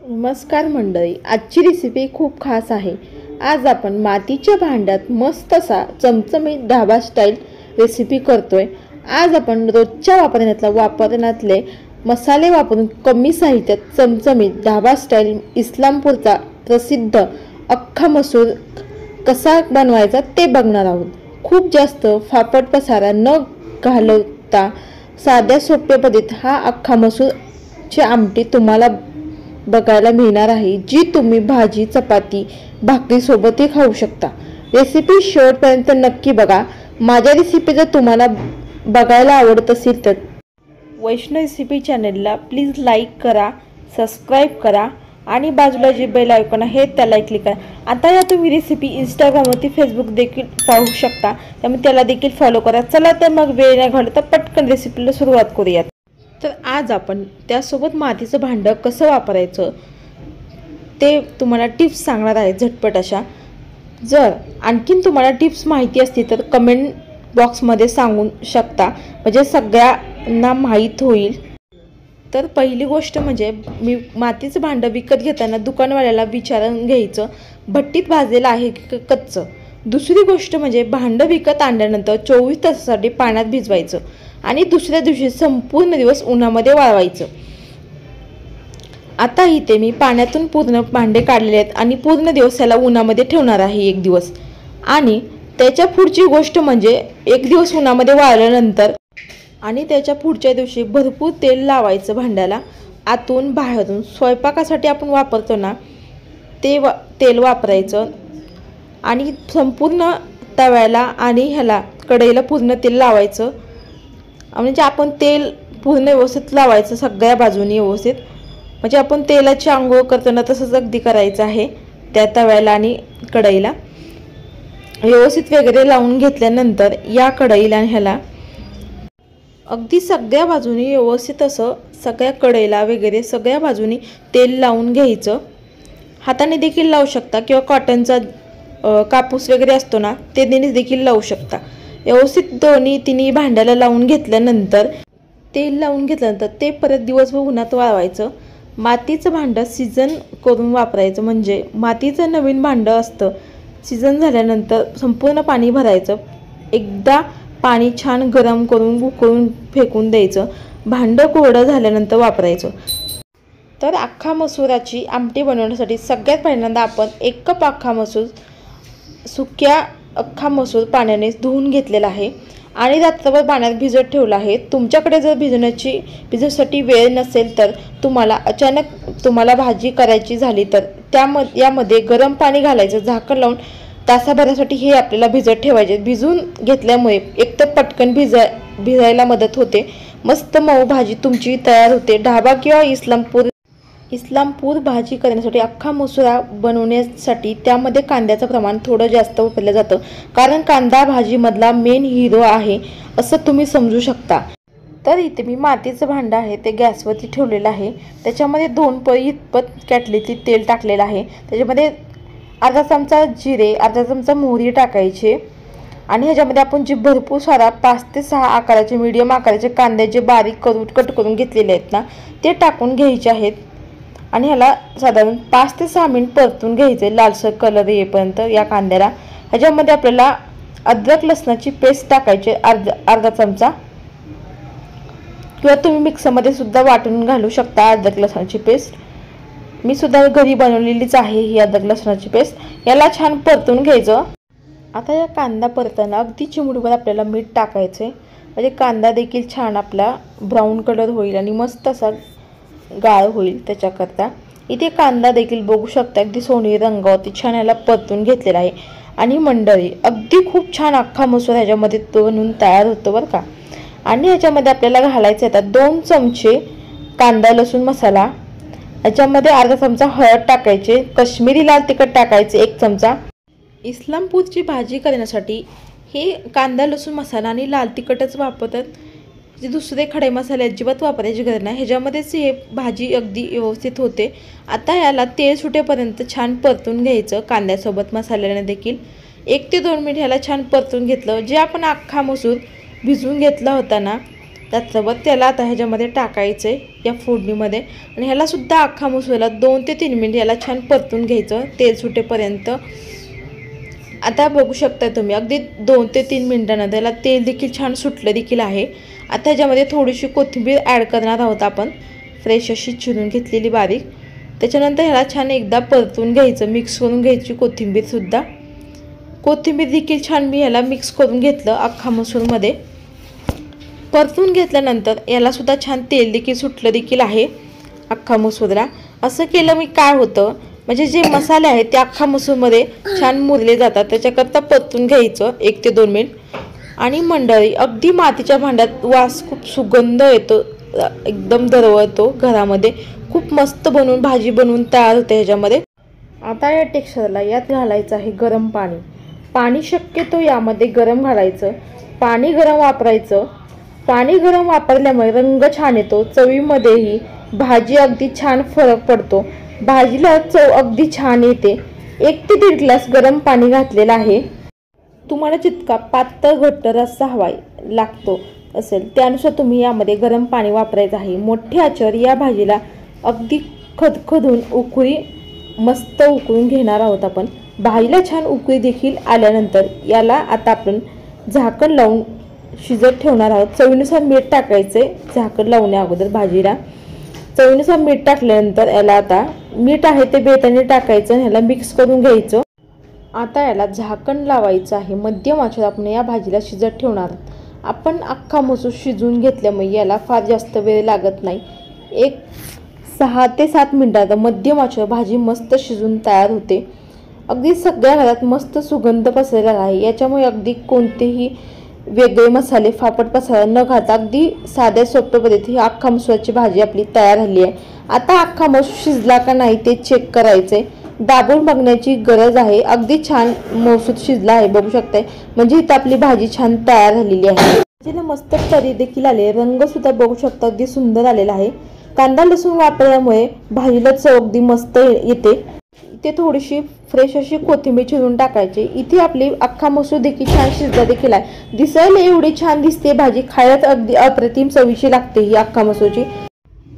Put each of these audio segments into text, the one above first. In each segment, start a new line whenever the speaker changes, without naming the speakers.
नमस्कार मंडळी, आजची रेसिपी खूप खास आहे। आज आपण मातीच्या भांड्यात मस्त असा चमचमीत ढाबा स्टाईल रेसिपी करतोय। आज आपण रोजच्या वापरण्यातले मसाले वापरून कमी साहित्यात चमचमीत ढाबा स्टाईल इस्लामपूरचा प्रसिद्ध अख्खा मसूर कसा बनवायचा ते बघणार आहोत। खूप जास्त फापट पसारा न घालवता साध्या सोप्या पद्धतीत हा अख्खा मसूर ची आमटी तुम्हाला बघायला मिळणार आहे, जी तुम्ही भाजी चपाती भाकरी सोबतही खाऊ शकता। रेसिपी शेवटपर्यंत नक्की बघा। माझ्या रेसिपी जर तुम्हाला बघायला आवडत असेल तर वैष्णव रेसिपी चॅनलला प्लीज लाईक करा, सबस्क्राईब करा आणि बाजूला जे बेल आयकॉन आहे त्याला क्लिक करा। आता या तुम्ही रेसिपी इंस्टाग्रामवरती फेसबुक देखील पाहू शकता, त्यामुळे त्याला देखील फॉलो करा। चला तर मग वेळ न घालवता पटकन रेसिपीला सुरुवात करूयात। तर आज आपण त्यासोबत मातीचं भांडं कसं वापरायचं ते तुम्हाला टिप्स सांगणार आहे झटपट अशा। जर आणखीन तुम्हाला टिप्स माहिती असतील तर कमेंट बॉक्समध्ये सांगू शकता, म्हणजे सगळ्यांना माहीत होईल। तर पहिली गोष्ट म्हणजे मी मातीचं भांडं विकत घेताना दुकानवाल्याला विचारून घ्यायचं भट्टीत भाजलेलं आहे की कच्चं। दुसरी गोष्ट म्हणजे भांडं विकत आणल्यानंतर 24 तासासाठी पाण्यात भिजवायचं आणि दुसऱ्या दिवशी संपूर्ण दिवस उन्हामध्ये वाळवायचं। आता इथे मी पाण्यातून पूर्ण भांडे काढलेले आहेत आणि पूर्ण दिवस याला उन्हामध्ये ठेवणार आहे एक दिवस। आणि त्याच्या पुढची गोष्ट म्हणजे एक दिवस उन्हामध्ये वाळल्यानंतर आणि त्याच्या पुढच्या दिवशी भरपूर तेल लावायचं भांड्याला आतून बाहेरून। स्वयंपाकासाठी आपण वापरतो ना ते तेल वापरायचं आणि संपूर्ण तव्याला आणि ह्याला कढईला पूर्ण तेल लावायचं। म्हणजे आपण तेल पूर्ण व्यवस्थित लावायचं सगळ्या बाजूनी व्यवस्थित, म्हणजे आपण तेलाची आंघोळ करतो ना तसंच अगदी करायचं आहे। त्या तव्याला आणि कढईला व्यवस्थित वगैरे लावून घेतल्यानंतर या कढईला आणि ह्याला अगदी सगळ्या बाजूनी व्यवस्थित असं सगळ्या कढईला वगैरे सगळ्या बाजूनी तेल लावून घ्यायचं। हाताने देखील लावू शकता किंवा कॉटनचा कापूस वगैरे असतो ना ते देखील लावू शकता। व्यवस्थित दोन्ही तिन्ही भांड्याला लावून घेतल्यानंतर तेल लावून घेतल्यानंतर ते परत दिवसभर उन्हात वाळवायचं। मातीचं भांडं सीझन करून वापरायचं, म्हणजे मातीचं नवीन भांडं असतं सीझन झाल्यानंतर संपूर्ण पाणी भरायचं, एकदा पाणी छान गरम करून उकळून फेकून द्यायचं। भांडं कोरडं झाल्यानंतर वापरायचं। तर अख्खा मसुराची आमटी बनवण्यासाठी सगळ्यात पहिल्यांदा आपण 1 कप अख्खा मसूर सुक्या अख्खा मसूर पाण्याने धुवून घेतलेला आहे आणि रात्रभर पाण्यात भिजत ठेवला आहे। तुमच्याकडे जर भिजण्यासाठी वेळ नसेल तर तुम्हाला भाजी करायची झाली तर यामध्ये गरम पाणी घालायचं, झाकण लावून तासाभरासाठी हे आपल्याला भिजत ठेवायचे। भिजून घेतल्यामुळे एकतर पटकन भिजायला मदत होते, मस्त मऊ भाजी तुमची तयार होते। ढाबा किंवा इस्लामपूर भाजी करण्यासाठी अख्खा मसुरा बनवण्यासाठी त्यामध्ये कांद्याचं प्रमाण थोडं जास्त वापरलं जातं, कारण कांदा भाजीमधला मेन हिरो आहे असं तुम्ही समजू शकता। तर इथे मी मातीचं भांडं आहे ते गॅसवरती ठेवलेलं आहे। त्याच्यामध्ये 2 पळी इतपत कॅटलीचे तेल टाकलेलं आहे। त्याच्यामध्ये अर्धा चमचा जिरे, अर्धा चमचा मोहरी टाकायचे आणि ह्याच्यामध्ये आपण जे भरपूर सारा 5 ते 6 आकाराचे मीडियम आकाराचे कांदे जे बारीक करून कट करून घेतलेले आहेत ना ते टाकून घ्यायचे आहेत आणि ह्याला साधारण 5 ते 6 मिनिट परतून घ्यायचे लालसर कलर येईपर्यंत या कांद्याला। ह्याच्यामध्ये आपल्याला अद्रक लसणाची पेस्ट टाकायची अर्धा चमचा, किंवा तुम्ही मिक्सरमध्ये सुद्धा वाटून घालू शकता अद्रक लसणाची पेस्ट। मी सुद्धा घरी बनवलेलीच आहे ही अद्रक लसणाची पेस्ट। याला छान परतून घ्यायचं। आता या कांदा परताना अगदी चिमूटभर आपल्याला मीठ टाकायचे, म्हणजे कांदा देखील छान आपला ब्राऊन कलर होईल आणि मस्त असा गाळ होईल त्याच्याकरता। इथे कांदा देखील बघू शकता अगदी सोनेरी रंगावरती छान याला परतून घेतलेला आहे। आणि मंडळी अगदी खूप छान अख्खा मसूर ह्याच्यामध्ये बनवून तयार होतो बरं का। आणि ह्याच्यामध्ये आपल्याला घालायचे आता 2 चमचे कांदा लसूण मसाला, ह्याच्यामध्ये अर्धा चमचा हळद टाकायचे, कश्मीरी लाल तिखट टाकायचे 1 चमचा। इस्लामपूरची भाजी करण्यासाठी हे कांदा लसूण मसाला आणि लाल तिखटच वापरतात, जे दुसरे खडे मसाले अजिबात वापरायची गरज नाही। ह्याच्यामध्येच हे भाजी अगदी व्यवस्थित होते। आता याला तेल सुटेपर्यंत छान परतून घ्यायचं कांद्यासोबत मसाल्याने देखील। 1 ते 2 मिनिट ह्याला छान परतून घेतलं। जे आपण अख्खा मसूर भिजवून घेतला होता ना त्याचसोबत त्याला आता ह्याच्यामध्ये टाकायचं आहे या फोडणीमध्ये आणि ह्यालासुद्धा अख्खा मसूरला 2 ते 3 मिनिट याला छान परतून घ्यायचं तेल सुटेपर्यंत। आता बघू शकता तुम्ही अगदी 2 ते 3 मिनिटांनंतर याला तेल देखील छान सुटलं देखील आहे। आता ह्याच्यामध्ये थोडीशी कोथिंबीर ॲड करणार आहोत आपण, फ्रेश अशी चिरून घेतलेली बारीक। त्याच्यानंतर ह्याला छान एकदा परतून घ्यायचं, मिक्स करून घ्यायची कोथिंबीरसुद्धा। कोथिंबीर देखील छान मी ह्याला मिक्स करून घेतलं अख्खा मसूरमध्ये। परतून घेतल्यानंतर यालासुद्धा छान तेल देखील सुटलं देखील आहे अख्खा मसूरला। असं केलं मी काय होतं म्हणजे जे मसाले आहेत ते अख्खा मसूरमध्ये छान मुरले जातात, त्याच्याकरता परतून घ्यायचं 1 ते 2 मिनिट। आणि मंडळी अगदी मातीच्या भांड्यात वास खूप सुगंध येतो, एकदम दरवळतो घरामध्ये, खूप मस्त बनवून भाजी बनवून तयार होते ह्याच्यामध्ये। आता या टेक्स्चरला यात घालायचं आहे गरम पाणी। पाणी शक्यतो यामध्ये गरम घालायचं, पाणी गरम वापरायचं। पाणी गरम वापरल्यामुळे रंग छान येतो, चवीमध्येही भाजी अगदी छान फरक पडतो, भाजीला चव अगदी छान येते। 1 ते 1.5 ग्लास गरम पाणी घातलेलं आहे। तुम्हाला जितका पातळ घट्ट रस्सा हवा लागतो असेल त्यानुसार तुम्ही यामध्ये गरम पाणी वापरायचं आहे। मोठ्या आचेवर या भाजीला अगदी खदखदून उकळी मस्त उकळून घेणार आहोत आपण। भाजीला छान उकळी देखील आल्यानंतर याला आता आपण झाकण लावून शिजत ठेवणार आहोत। चवीनुसार मीठ टाकायचे झाकण लावण्या अगोदर भाजीला। चवीनुसार मीठ टाकल्यानंतर याला आता मीठ आहे ते बेताने टाकायचं आणि ह्याला मिक्स करून घ्यायचं। आता याला झाकण लावायचं आहे, मध्यम आचेवर आपण या भाजीला शिजत ठेवणार। आपण अख्खा मसूर शिजवून घेतल्यामुळे याला फार जास्त वेळ लागत नाही, 6 ते 7 मिनिटात मध्यम आचेवर भाजी मस्त शिजून तयार होते। अगदी सगळ्या घरात मस्त सुगंध पसरलेला आहे, याच्यामुळे अगदी कोणतेही वेगळे मसाले फापट पसारा न घालता अगदी साध्या सोप्या पद्धतीने ही अख्खा मसूराची भाजी आपली तयार झाली आहे। आता अख्खा मसूर शिजला का नाही ते चेक करायचे, दाबून बघण्याची गरज आहे। अगदी छान मसूर शिजला आहे बघू शकताय, म्हणजे इथं आपली भाजी छान तयार झालेली आहे। भाजीला मस्त तरी देखील आले, रंग सुद्धा बघू शकता अगदी सुंदर आलेला आहे। कांदा लसूण वापरल्यामुळे भाजीला चव अगदी मस्त येते। इथे थोडीशी फ्रेश अशी कोथिंबीर चिरून टाकायची। इथे आपली अख्खा मसूर देखील छान शिजला देखील आहे, दिसायला एवढी छान दिसते भाजी, खायला अगदी अप्रतिम चवीची लागते ही अख्खा मसूरची।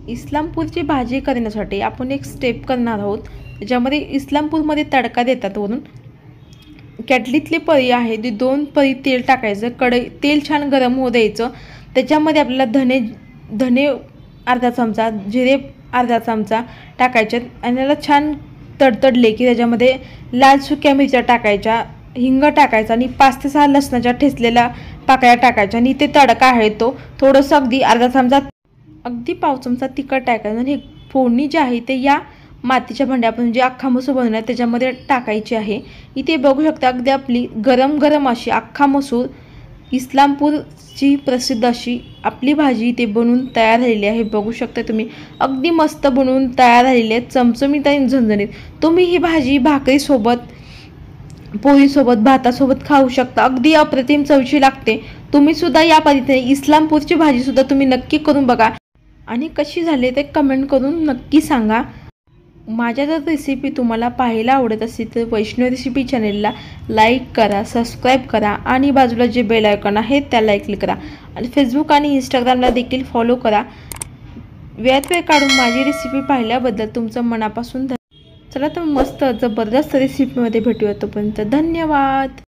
इस्लामपूरची भाजी करण्यासाठी आपण एक स्टेप करणार आहोत, ज्यामध्ये इस्लामपूरमध्ये तडका देतात वरून। कॅटलीतली पळी आहे ती 2 पळी तेल टाकायचं, कढई तेल छान गरम होऊ द्यायचं। त्याच्यामध्ये आपल्याला धने अर्धा चमचा, जिरे अर्धा चमचा टाकायचे आणि त्याला छान तडतडले की त्याच्यामध्ये लाल सुक्या मिरच्या टाकायच्या, हिंग टाकायचा आणि 5 ते 6 लसणाच्या ठेचलेल्या पाकळ्या टाकायच्या आणि ते तडका आहे तो थोडंसं अगदी अर्धा चमचा, अगदी पाव चमचा तिखट टाकायचं आणि फोडणी जी आहे ते या मातीच्या भांड्यात आपण जे अख्खा मसूर बनवणार त्याच्यामध्ये टाकायची आहे। इथे बघू शकता अगदी आपली गरम गरम अशी अख्खा मसूर इस्लामपूरची प्रसिद्ध अशी आपली भाजी इथे बनवून तयार झालेली आहे। बघू शकता तुम्ही अगदी मस्त बनवून तयार झालेली आहे, चमचमीत आणि झणझणीत। तुम्ही ही भाजी भाकरीसोबत, पोळीसोबत, भातासोबत खाऊ शकता, अगदी अप्रतिम चवीची लागते। तुम्ही सुद्धा या पद्धतीने इस्लामपूरची भाजी सुद्धा तुम्ही नक्की करून बघा आणि कशी झाली ते कमेंट करून नक्की सांगा। माझ्या जर रेसिपी तुम्हाला पाहायला आवडत असेल तर वैष्णव रेसिपी चॅनेलला लाईक करा, सबस्क्राईब करा आणि बाजूला जे बेल आयकॉन आहे त्याला क्लिक करा आणि फेसबुक आणि इंस्टाग्रामला देखील फॉलो करा। वेळात वेळ काढून माझी रेसिपी पाहिल्याबद्दल तुमचं मनापासून चला तर मस्त जबरदस्त रेसिपीमध्ये भेटूया, तोपर्यंत धन्यवाद।